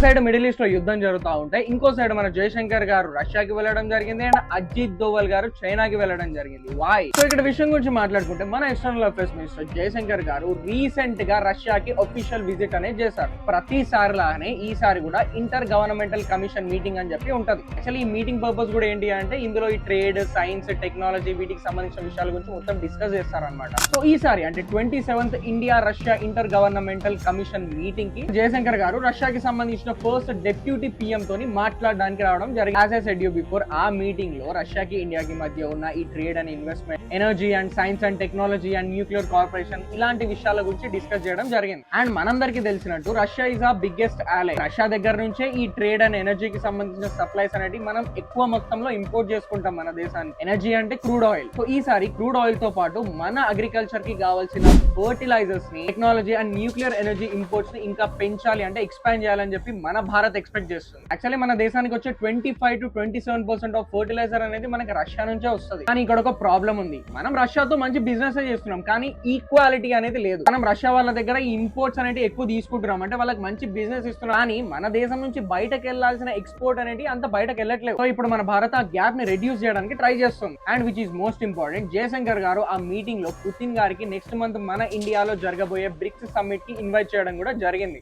Side middle east లో యుద్ధం జరుగుతూ ఉంటే ఇంకో సైడ్ మన జయశంకర్ గారు రష్యాకి వెళ్ళడం జరిగింది అండ్ అజిత్ దోవల్ గారు చైనాకి వెళ్ళడం జరిగింది. వై? సో ఇక్కడ విషయం గురించి మాట్లాడుకుంటే మన ఎక్స్టర్నల్ అఫేర్స్ మినిస్టర్ జయశంకర్ గారు రీసెంట్ గా రష్యాకి ఒఫిషియల్ విజిట్ అనేది చేశారు. ప్రతిసారి లాగానే ఈసారి కూడా ఇంటర్ గవర్నమెంటల్ కమిషన్ మీటింగ్ అని చెప్పి ఉంటది. యాక్చువల్లీ ఈ మీటింగ్ పర్పస్ కూడా ఏంటి అంటే ఇందులో ఈ ట్రేడ్, సైన్స్, టెక్నాలజీ వీటికి సంబంధించిన విషయాల గురించి మొత్తం డిస్కస్ చేస్తారనమాట. సో ఈసారి అంటే 27th India Russia inter governmental commission meeting కి జయశంకర్ గారు రష్యాకి సంబంధించిన ఫస్ట్ డెప్యూటీ పిఎం తోని మాట్లాడడానికి రావడం జరిగింది. As I said you before, ఆ మీటింగ్ లో రష్యాకి ఇండియాకి మధ్య ఉన్న ఈ trade and investment, energy and science and technology and nuclear corporation ఇలాంటి విషయాల గురించి డిస్కస్ చేయడం జరిగింది. అండ్ మనందరికీ తెలిసినట్టు రష్యా ఇస్ ఆ బిగ్గెస్ట్ ఆలై. రష్యా దగ్గర నుంచే ఈ ట్రేడ్ అండ్ ఎనర్జీకి సంబంధించిన సప్లైస్ అనేది మనం ఎక్కువ మొత్తంలో ఇంపోర్ట్ చేసుకుంటాం మన దేశానికి. ఎనర్జీ అంటే క్రూడ్ ఆయిల్. సో ఈసారి క్రూడ్ ఆయిల్ తో పాటు మన అగ్రికల్చర్ కి కావాల్సిన ఫర్టిలైజర్స్ ని, technology and nuclear energy imports ని ఇంకా పెంచాలి అంటే ఎక్స్పాండ్ చేయాలని చెప్పి మన భారత్ ఎక్స్పెక్ట్ చేస్తుంది. యాక్చువల్లీ మన దేశానికి వచ్చే 25 to 27% ఆఫ్ ఫర్టిలైజర్ అనేది మనకి రష్యా నుంచే వస్తుంది. కానీ ఇక్కడ ఒక ప్రాబ్లం ఉంది. మనం రష్యాతో మంచి బిజినెస్ చేస్తున్నాం కానీ ఈక్వాలిటీ అనేది లేదు. మనం రష్యా వాళ్ళ దగ్గర ఈ ఇంపోర్ట్స్ అనేది ఎక్కువ తీసుకుంటున్నాం, అంటే వాళ్ళకి మంచి బిజినెస్ ఇస్తున్నాం, కానీ మన దేశం నుంచి బయటకు వెళ్లాల్సిన ఎక్స్పోర్ట్ అనేది అంత బయటకు వెళ్ళట్లేదు. సో ఇప్పుడు మన భారత్ ఆ గ్యాప్ ని రెడ్యూస్ చేయడానికి ట్రై చేస్తుంది. And which is most important, Jayashankar garu ఆ మీటింగ్ లో పుతిన్ గారికి నెక్స్ట్ మంత్ మన ఇండియాలో జరగబోయే బ్రిక్స్ సమ్మిట్ కి ఇన్వైట్ చేయడం కూడా జరిగింది.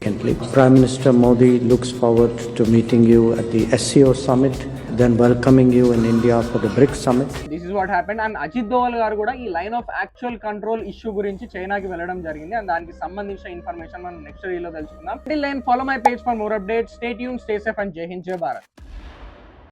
Prime Minister Modi looks forward to meeting you at the SCO summit, then welcoming you in India for the BRICS summit. This is what happened. And Ajit Doval గారు కూడా ఈ line of actual control issue గురించి చైనాకి వెళ్ళడం జరిగింది. And దానికి సంబంధించిన information మనం నెక్స్ట్ వీడియోలో తెలుసుకుందాం. Till then, follow my page for more updates. Stay tuned, stay safe and జై హింద్, జై భారత్.